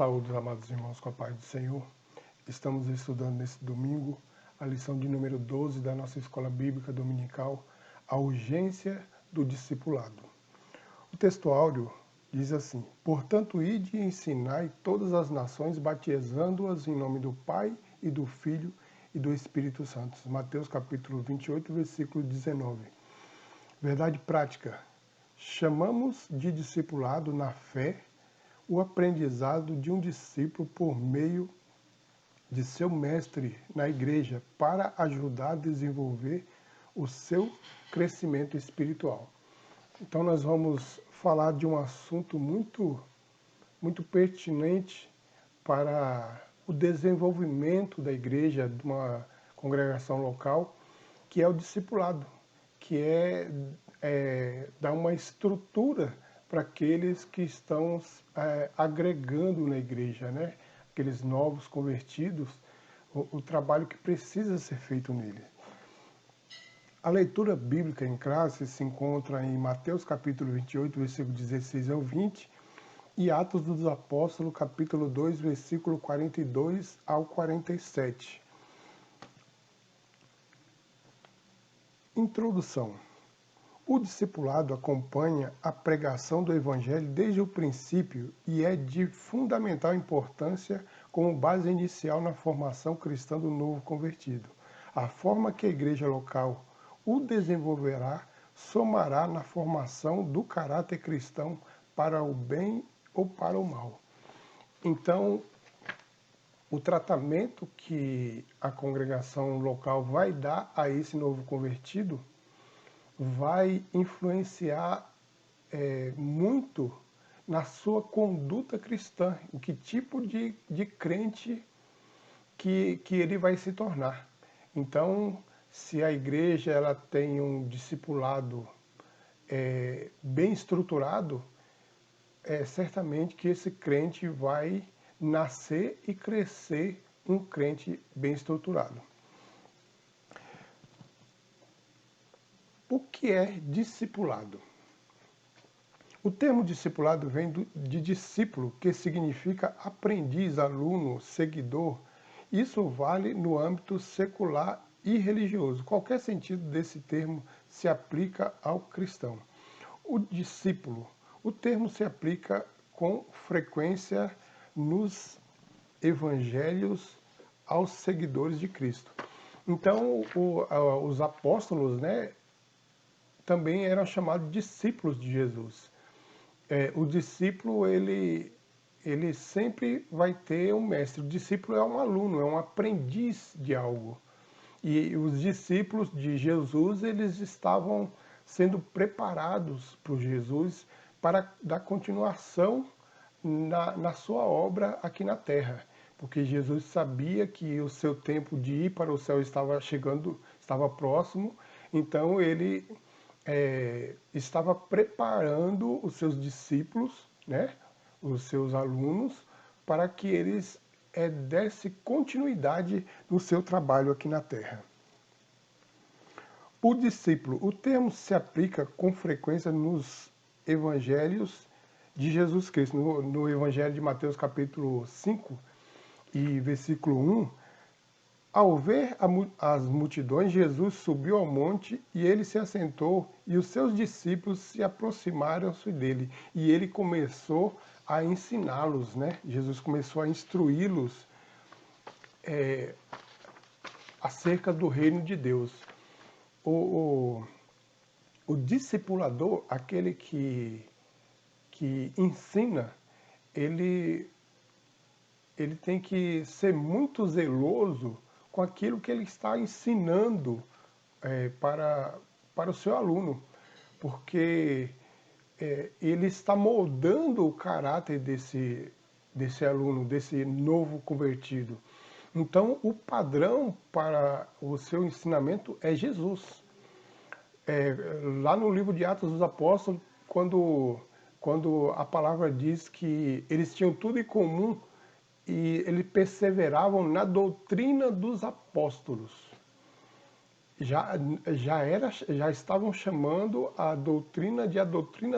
Saúde, amados irmãos, com a paz do Senhor. Estamos estudando nesse domingo a lição de número 12 da nossa Escola Bíblica Dominical, a urgência do discipulado. O texto áureo diz assim: portanto, ide e ensinai todas as nações, batizando-as em nome do Pai e do Filho e do Espírito Santo. Mateus capítulo 28, versículo 19. Verdade prática. Chamamos de discipulado na fé o aprendizado de um discípulo por meio de seu mestre na igreja para ajudar a desenvolver o seu crescimento espiritual. Então nós vamos falar de um assunto muito pertinente para o desenvolvimento da igreja, de uma congregação local, que é o discipulado, que é dar uma estrutura para aqueles que estão agregando na igreja, né? Aqueles novos convertidos, o trabalho que precisa ser feito nele. A leitura bíblica em classe se encontra em Mateus capítulo 28, versículo 16 ao 20, e Atos dos Apóstolos, capítulo 2, versículo 42 ao 47. Introdução. O discipulado acompanha a pregação do Evangelho desde o princípio e é de fundamental importância como base inicial na formação cristã do novo convertido. A forma que a igreja local o desenvolverá somará na formação do caráter cristão para o bem ou para o mal. Então, o tratamento que a congregação local vai dar a esse novo convertido vai influenciar muito na sua conduta cristã, em que tipo de crente que ele vai se tornar. Então, se a igreja ela tem um discipulado bem estruturado, certamente que esse crente vai nascer e crescer um crente bem estruturado. O que é discipulado? O termo discipulado vem de discípulo, que significa aprendiz, aluno, seguidor. Isso vale no âmbito secular e religioso. Qualquer sentido desse termo se aplica ao cristão. O discípulo, o termo se aplica com frequência nos evangelhos aos seguidores de Cristo. Então, os apóstolos, né, também eram chamados discípulos de Jesus. O discípulo, ele sempre vai ter um mestre. O discípulo é um aluno, é um aprendiz de algo. E os discípulos de Jesus, eles estavam sendo preparados por Jesus para dar continuação na sua obra aqui na terra. Porque Jesus sabia que o seu tempo de ir para o céu estava chegando, estava próximo, então ele estava preparando os seus discípulos, né, os seus alunos, para que eles dessem continuidade no seu trabalho aqui na Terra. O discípulo, o termo se aplica com frequência nos evangelhos de Jesus Cristo. No evangelho de Mateus capítulo 5 e versículo 1, ao ver as multidões, Jesus subiu ao monte e ele se assentou e os seus discípulos se aproximaram-se dele. E ele começou a ensiná-los, né? Jesus começou a instruí-los acerca do reino de Deus. O discipulador, aquele que ensina, ele tem que ser muito zeloso com aquilo que ele está ensinando para o seu aluno, porque ele está moldando o caráter desse aluno, desse novo convertido. Então, o padrão para o seu ensinamento é Jesus. Lá no livro de Atos dos Apóstolos, quando a palavra diz que eles tinham tudo em comum, e eles perseveravam na doutrina dos apóstolos. Já estavam chamando a doutrina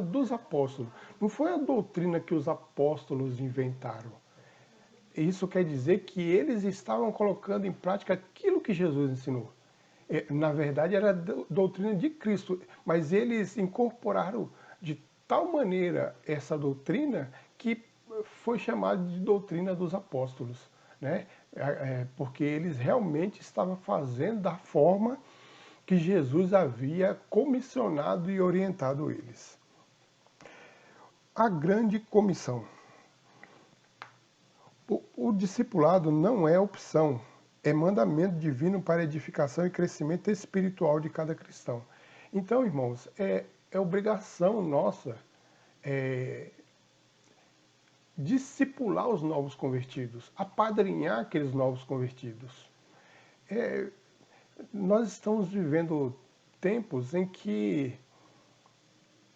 dos apóstolos. Não foi a doutrina que os apóstolos inventaram. Isso quer dizer que eles estavam colocando em prática aquilo que Jesus ensinou. Na verdade, era a doutrina de Cristo, mas eles incorporaram de tal maneira essa doutrina que foi chamada de doutrina dos apóstolos, né? Porque eles realmente estavam fazendo da forma que Jesus havia comissionado e orientado eles. A grande comissão. O discipulado não é opção, é mandamento divino para edificação e crescimento espiritual de cada cristão. Então, irmãos, é obrigação nossa discipular os novos convertidos, apadrinhar aqueles novos convertidos. Nós estamos vivendo tempos em que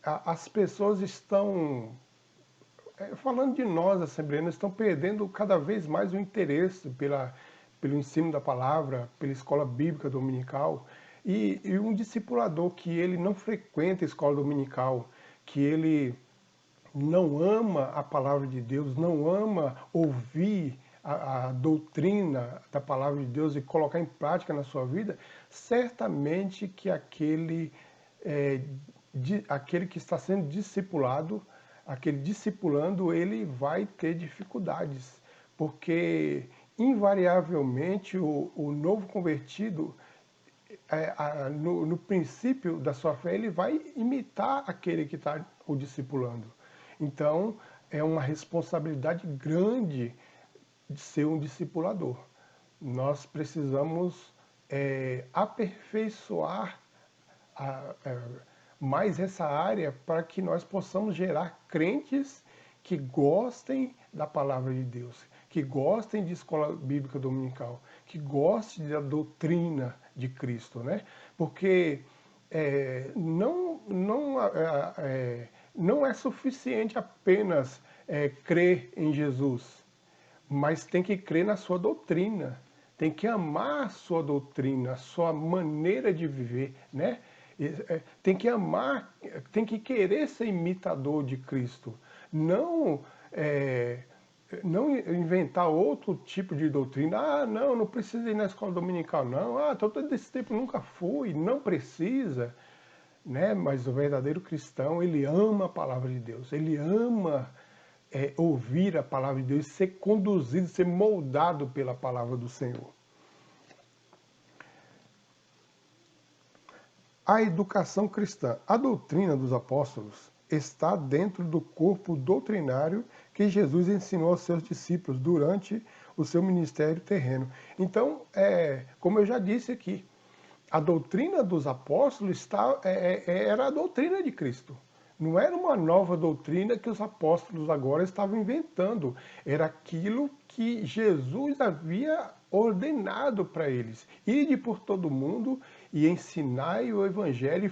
as pessoas estão, falando de nós, assembleanos, estão perdendo cada vez mais o interesse pelo ensino da palavra, pela escola bíblica dominical. E um discipulador que ele não frequenta a escola dominical, que ele não ama a palavra de Deus, não ama ouvir a doutrina da palavra de Deus e colocar em prática na sua vida, certamente que aquele que está sendo discipulado, aquele discipulando, ele vai ter dificuldades, porque invariavelmente o novo convertido, no princípio da sua fé, ele vai imitar aquele que está o discipulando. Então, é uma responsabilidade grande de ser um discipulador. Nós precisamos aperfeiçoar mais essa área para que nós possamos gerar crentes que gostem da palavra de Deus, que gostem de escola bíblica dominical, que gostem da doutrina de Cristo, né? Porque não é suficiente apenas crer em Jesus, mas tem que crer na sua doutrina, tem que amar a sua doutrina, a sua maneira de viver, né? Tem que amar, tem que querer ser imitador de Cristo, não inventar outro tipo de doutrina. Ah, não precisa ir na escola dominical, não. Ah, todo esse tempo nunca fui, não precisa, né? Mas o verdadeiro cristão, ele ama a palavra de Deus, ele ama ouvir a palavra de Deus, ser conduzido, ser moldado pela palavra do Senhor. A educação cristã, a doutrina dos apóstolos, está dentro do corpo doutrinário que Jesus ensinou aos seus discípulos durante o seu ministério terreno. Então, como eu já disse aqui, a doutrina dos apóstolos era a doutrina de Cristo. Não era uma nova doutrina que os apóstolos agora estavam inventando. Era aquilo que Jesus havia ordenado para eles. Ide por todo mundo e ensinai o evangelho e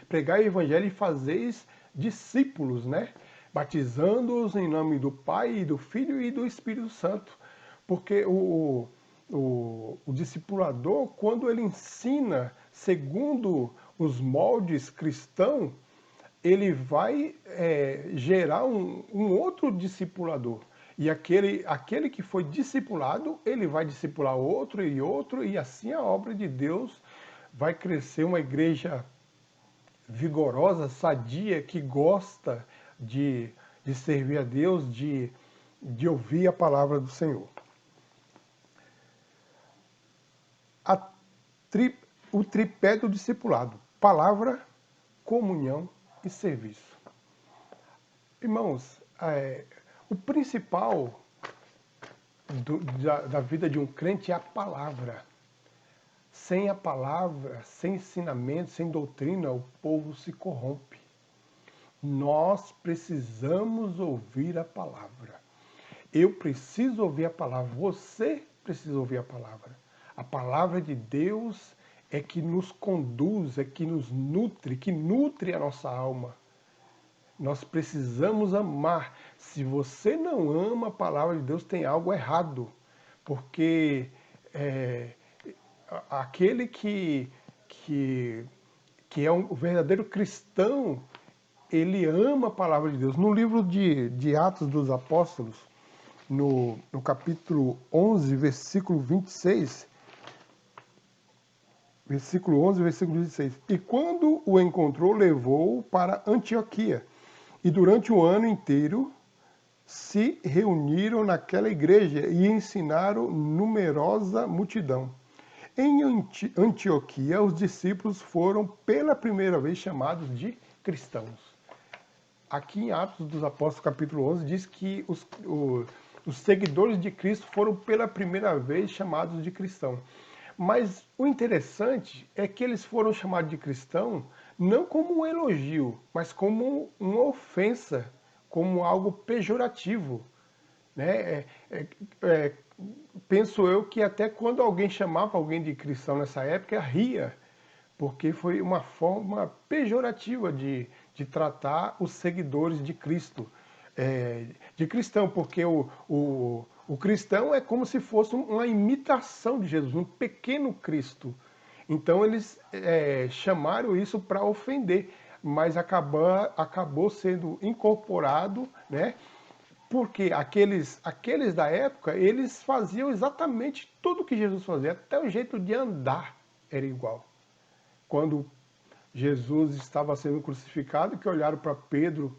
pregai o evangelho e fazeis discípulos, né? Batizando-os em nome do Pai, e do Filho e do Espírito Santo. Porque o discipulador, quando ele ensina segundo os moldes cristãos, ele vai gerar um outro discipulador. E aquele que foi discipulado, ele vai discipular outro, e assim a obra de Deus vai crescer, uma igreja vigorosa, sadia, que gosta de servir a Deus, de ouvir a palavra do Senhor. O tripé do discipulado: palavra, comunhão e serviço. Irmãos, o principal da vida de um crente é a palavra. Sem a palavra, sem ensinamento, sem doutrina, o povo se corrompe. Nós precisamos ouvir a palavra. Eu preciso ouvir a palavra. Você precisa ouvir a palavra. A palavra de Deus é que nos conduz, é que nos nutre, que nutre a nossa alma. Nós precisamos amar. Se você não ama a palavra de Deus, tem algo errado. Porque aquele que é um verdadeiro cristão, ele ama a palavra de Deus. No livro de Atos dos Apóstolos, no capítulo 11, versículo 26, versículo 11, versículo 26. E quando o encontrou, levou-o para Antioquia. E durante o ano inteiro se reuniram naquela igreja e ensinaram numerosa multidão. Em Antioquia, os discípulos foram pela primeira vez chamados de cristãos. Aqui em Atos dos Apóstolos, capítulo 11, diz que os seguidores de Cristo foram pela primeira vez chamados de cristão. Mas o interessante é que eles foram chamados de cristão não como um elogio, mas como uma ofensa, como algo pejorativo, né? Penso eu que até quando alguém chamava alguém de cristão nessa época, ria, porque foi uma forma pejorativa de tratar os seguidores de Cristo, de cristão, porque o cristão é como se fosse uma imitação de Jesus, um pequeno Cristo. Então eles chamaram isso para ofender, mas acabou sendo incorporado, né? Porque aqueles da época, eles faziam exatamente tudo o que Jesus fazia, até o jeito de andar era igual. Quando Jesus estava sendo crucificado, que olharam para Pedro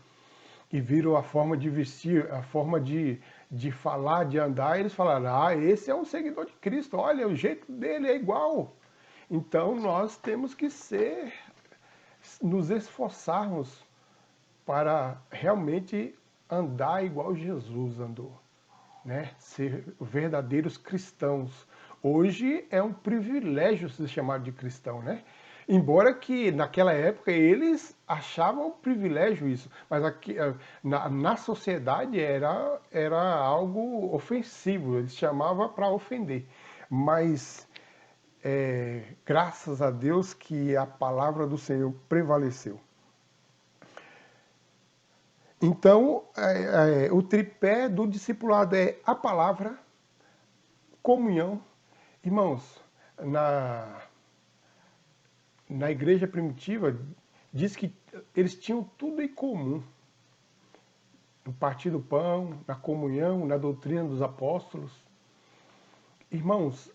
e viram a forma de vestir, a forma de falar, de andar, eles falaram, esse é um seguidor de Cristo, olha, o jeito dele é igual. Então nós temos que nos esforçarmos para realmente andar igual Jesus andou, né? Ser verdadeiros cristãos. Hoje é um privilégio se chamar de cristão, né? Embora que naquela época eles achavam um privilégio isso, mas aqui, na sociedade era algo ofensivo, eles chamavam para ofender. Mas graças a Deus que a palavra do Senhor prevaleceu. Então, o tripé do discipulado é a palavra, comunhão. Irmãos, na igreja primitiva, diz que eles tinham tudo em comum. No partir do pão, na comunhão, na doutrina dos apóstolos. Irmãos,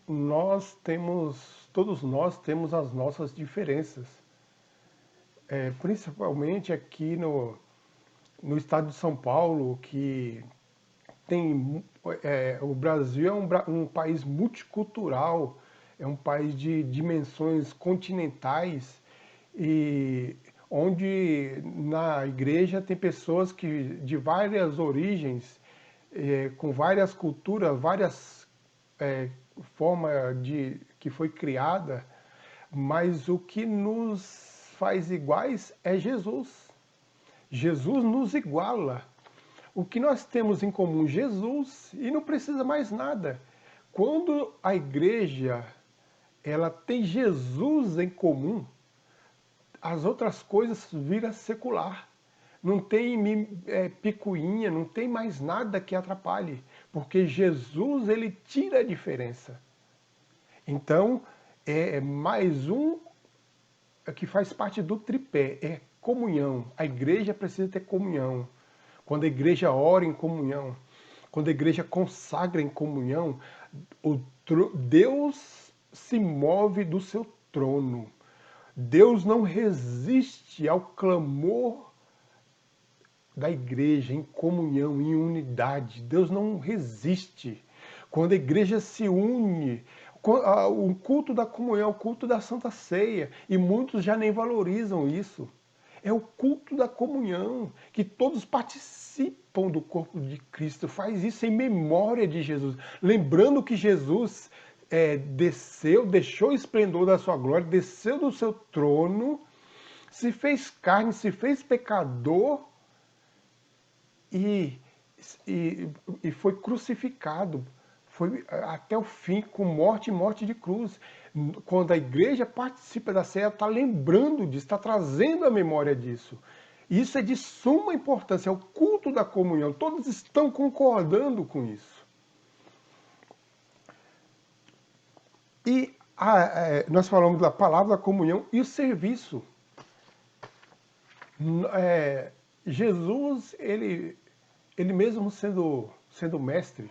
todos nós temos as nossas diferenças. Principalmente aqui no estado de São Paulo, que o Brasil é um país multicultural, é um país de dimensões continentais, e onde na igreja tem pessoas de várias origens, com várias culturas, várias formas que foi criada, mas o que nos faz iguais é Jesus. Jesus nos iguala. O que nós temos em comum? Jesus, e não precisa mais nada. Quando a igreja ela tem Jesus em comum, as outras coisas viram secular. Não tem picuinha, não tem mais nada que atrapalhe, porque Jesus ele tira a diferença. Então, é mais um que faz parte do tripé, é comunhão. A igreja precisa ter comunhão. Quando a igreja ora em comunhão, quando a igreja consagra em comunhão, Deus se move do seu trono. Deus não resiste ao clamor da igreja em comunhão, em unidade. Deus não resiste. Quando a igreja se une, o culto da comunhão, o culto da Santa Ceia, e muitos já nem valorizam isso. É o culto da comunhão, que todos participam do corpo de Cristo. Faz isso em memória de Jesus. Lembrando que Jesus desceu, deixou o esplendor da sua glória, desceu do seu trono, se fez carne, se fez pecador e foi crucificado. Foi até o fim, com morte e morte de cruz. Quando a igreja participa da ceia, está lembrando disso, está trazendo a memória disso. Isso é de suma importância, é o culto da comunhão. Todos estão concordando com isso. E nós falamos da palavra, da comunhão e o serviço. Jesus, ele mesmo sendo sendo mestre.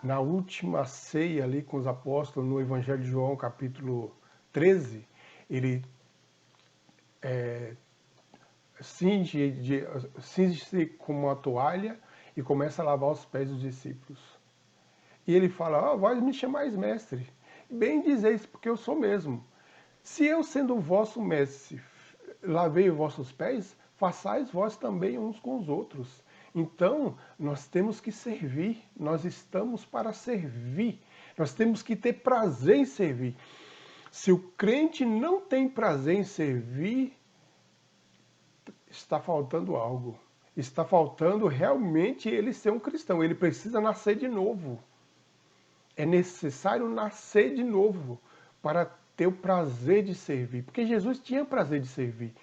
Na última ceia ali com os apóstolos, no Evangelho de João, capítulo 13, ele cinge-se com uma toalha e começa a lavar os pés dos discípulos. E ele fala, vós me chamais mestre. Bem dizeis, porque eu sou mesmo. Se eu, sendo o vosso mestre, lavei os vossos pés, façais vós também uns com os outros. Então, nós temos que servir, nós estamos para servir, nós temos que ter prazer em servir. Se o crente não tem prazer em servir, está faltando algo. Está faltando realmente ele ser um cristão, ele precisa nascer de novo. É necessário nascer de novo para ter o prazer de servir, porque Jesus tinha prazer de servir.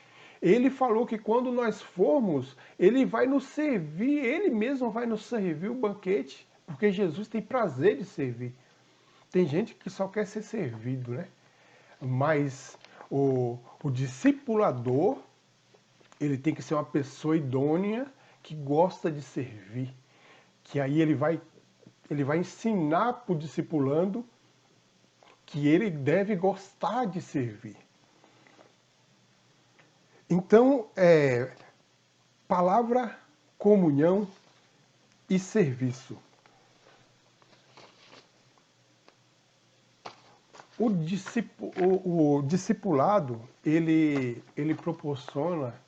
Ele falou que quando nós formos, ele vai nos servir, ele mesmo vai nos servir o banquete, porque Jesus tem prazer de servir. Tem gente que só quer ser servido, né? Mas o discipulador, ele tem que ser uma pessoa idônea que gosta de servir, que aí ele vai ensinar para o discipulando que ele deve gostar de servir. Então, palavra, comunhão e serviço. O discipulado, ele proporciona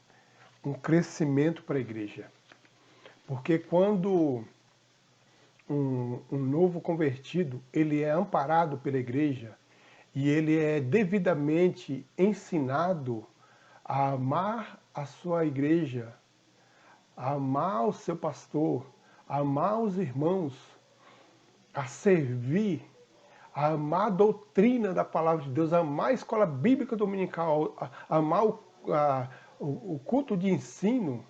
um crescimento para a igreja. Porque quando um novo convertido, ele é amparado pela igreja e ele é devidamente ensinado a amar a sua igreja, a amar o seu pastor, a amar os irmãos, a servir, a amar a doutrina da palavra de Deus, a amar a escola bíblica dominical, a amar o culto de ensino,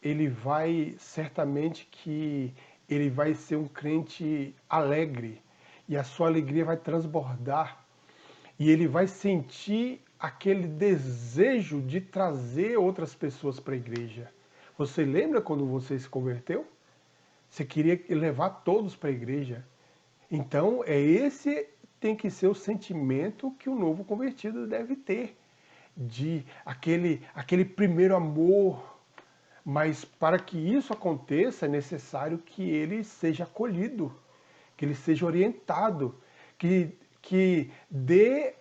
ele vai, certamente que ele vai ser um crente alegre, e a sua alegria vai transbordar, e ele vai sentir aquele desejo de trazer outras pessoas para a igreja. Você lembra quando você se converteu? Você queria levar todos para a igreja. Então, esse tem que ser o sentimento que o novo convertido deve ter, de aquele primeiro amor. Mas para que isso aconteça, é necessário que ele seja acolhido, que ele seja orientado, que dê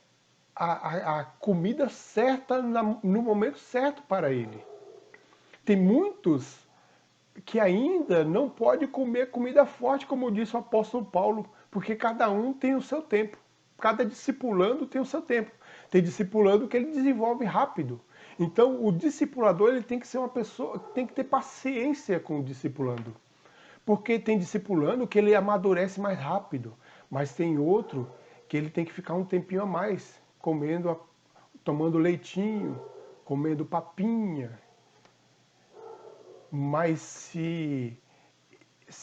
a comida certa no momento certo para ele. Tem muitos que ainda não podem comer comida forte, como disse o apóstolo Paulo, porque cada um tem o seu tempo. Cada discipulando tem o seu tempo. Tem discipulando que ele desenvolve rápido. Então, o discipulador, ele tem que ser uma pessoa, tem que ter paciência com o discipulando. Porque tem discipulando que ele amadurece mais rápido, mas tem outro que ele tem que ficar um tempinho a mais, tomando leitinho, comendo papinha. Mas se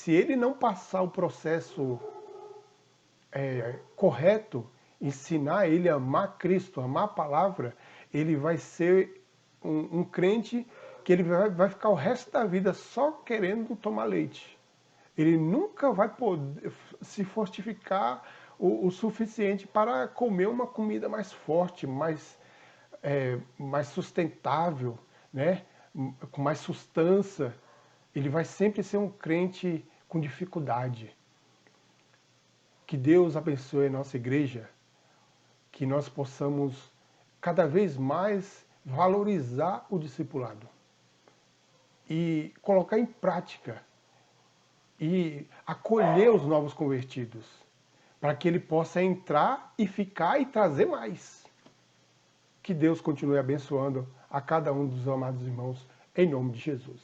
ele não passar o processo correto, ensinar ele a amar Cristo, a amar a palavra, ele vai ser um crente que ele vai ficar o resto da vida só querendo tomar leite. Ele nunca vai poder se fortificar o suficiente para comer uma comida mais forte, mais sustentável, né? Com mais sustância. Ele vai sempre ser um crente com dificuldade. Que Deus abençoe a nossa igreja, que nós possamos cada vez mais valorizar o discipulado e colocar em prática e acolher os novos convertidos, para que ele possa entrar e ficar e trazer mais. Que Deus continue abençoando a cada um dos amados irmãos, em nome de Jesus.